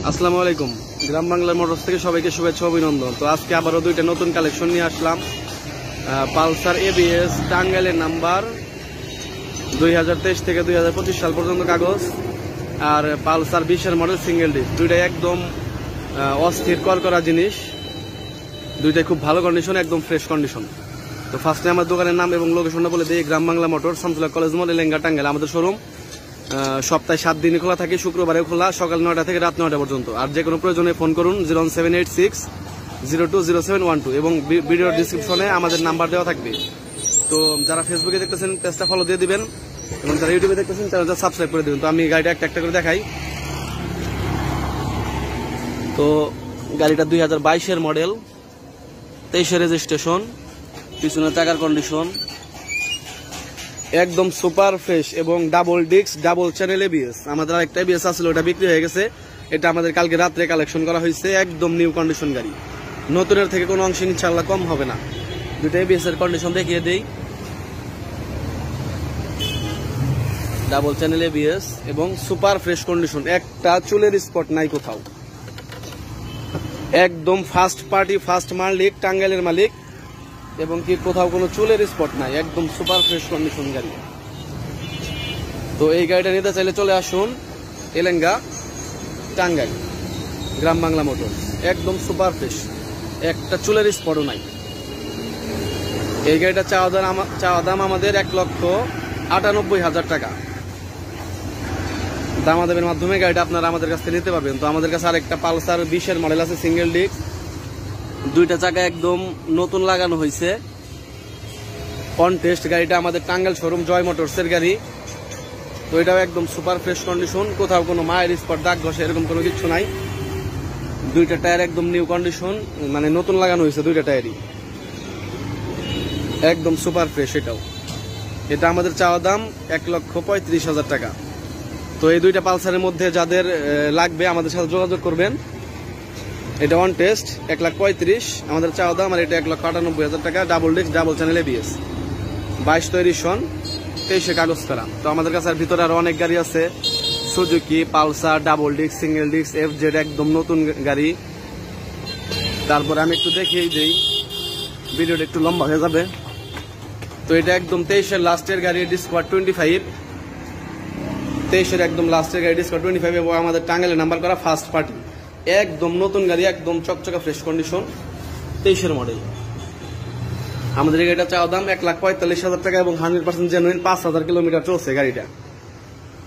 আসসালামু আলাইকুম। গ্রাম বাংলা মোটরস থেকে সবাইকে শুভেচ্ছা অভিনন্দন। তো আজকে আবারও দুইটা নতুন কালেকশন নিয়ে আসলাম। পালসার এবিএস টাঙ্গাইলের নাম্বার 2023 থেকে 2025 সাল পর্যন্ত কাগজ, আর পালসার 20-এর মডেল সিঙ্গেল ডিস্ক। দুইটাই একদম অস্থির করা জিনিস, দুইটাই খুব ভালো কন্ডিশন, একদম ফ্রেশ কন্ডিশন। তো ফার্স্টে আমার দোকানের নাম এবং লোকেশনটা বলে দিই। গ্রাম বাংলা মোটর, শামসুল্লাহ কলেজ মোড়, এলেঙ্গা, টাঙ্গাইল। আমাদের শোরুম সপ্তাহে 7 দিনই খোলা থাকে, শুক্রবারে খোলা সকাল 9টা থেকে রাত 9টা পর্যন্ত। আর যে কোনো প্রয়োজনে ফোন করুন 01786020712 এবং ভিডিওর ডিসক্রিপশনে আমাদের নাম্বার দেওয়া থাকবে। তো যারা ফেসবুকে দেখতেছেন পেজটা ফলো দিয়ে দিবেন, এবং যারা ইউটিউবে দেখতেছেন চ্যানেলটা সাবস্ক্রাইব করে দিবেন। তো আমি গাড়িটা একটা একটা করে দেখাই। তো গাড়িটা 2022-এর মডেল, 23-এর রেজিস্ট্রেশন, পিছনে চাকার কন্ডিশন একদম সুপার ফ্রেশ এবং double disc, double channel ABS. আমাদের আরেকটা এবিএস আসলে ওটা বিক্রি হয়ে গেছে, এটা আমাদের কালকে রাত্রে কালেকশন করা হয়েছে। একদম নিউ কন্ডিশন গাড়ি, নতুনের থেকে কোনো অংশ ইনশাআল্লাহ কম হবে না। দুটো এবিএস এর কন্ডিশন দেখিয়ে দেই। ডাবল চ্যানেল এবিএস এবং সুপার ফ্রেশ কন্ডিশন, একটা চুলের স্পট নাই কোথাও। একদম ফার্স্ট পার্টি, ফার্স্ট মালিক, টাঙ্গাইলের মালিক, এবং কি কোথাও কোনো চুলের স্পট নাই, একদম সুপার ফ্রেশ কন্ডিশন গাড়ি। তো এই গাড়িটা নিতে চাইলে চলে আসুন এলেঙ্গা, টাঙ্গাইল, গ্রাম বাংলা মোটর। একদম সুপার ফ্রেশ, একটা চুলের স্পটও নাই। এই গাড়িটা চাওয়া দাম আমাদের 1,98,000 টাকা। দামাদামের মাধ্যমে গাড়িটা আপনারা আমাদের কাছ থেকে নিতে পারবেন। তো আমাদের কাছে আরেকটা পালসার 20-এর মডেল আছে, সিঙ্গেল ডিস্ক, দুইটা চাকা একদম নতুন লাগানো হয়েছে, অন টেস্ট। গাড়িটা আমাদের টাঙ্গাইল শোরুম জয় মোটরসের গাড়ি। তো এটাও একদম সুপার ফ্রেশ কন্ডিশন, কোথাও কোনো মায়ের স্পট, দাগ ঘষে এরকম কোনো কিছু নাই। দুইটা টায়ার একদম নিউ কন্ডিশন, মানে নতুন লাগানো হয়েছে দুইটা টায়ারই, একদম সুপার ফ্রেশ। এটা আমাদের চাওয়া দাম 1,35,000 টাকা। তো এই দুইটা পালসারের মধ্যে যাদের লাগবে আমাদের সাথে যোগাযোগ করবেন। এটা অন টেস্ট 1,35,000 আমাদের চাওয়া দাম, আর এটা 1,98,000 টাকা। Double disc, double channel ABS, 22 তৈরি সন, 23-এ কাগজ করা। তো আমাদের কাছে আর ভিতরে আরো অনেক গাড়ি আছে, Suzuki, Pulsar, double disc, single disc, FZ, একদম নতুন গাড়ি। তারপরে আমি একটু দেখিয়ে দিই, ভিডিওটা একটু লম্বা হয়ে যাবে। তো এটা একদম 23-এর লাস্টের গাড়ি, ডিসকভার 25, 23-এর একদম লাস্টের গাড়ি, ডিসকভার 25, এবং আমাদের টাঙ্গাইলে নাম্বার করা ফার্স্ট পার্টি, একদম নতুন গাড়ি, একদম চকচকা ফ্রেশ কন্ডিশন, 23-এর মডেল। আমাদের এই গাড়িটা চাওয়া দাম 1,45,000 টাকা এবং 100% জেনুইন, 5,000 কিলোমিটার চলছে গাড়িটা।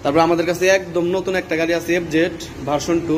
তারপর আমাদের কাছে একদম নতুন একটা গাড়ি আছে, এফজেড ভার্সন 2,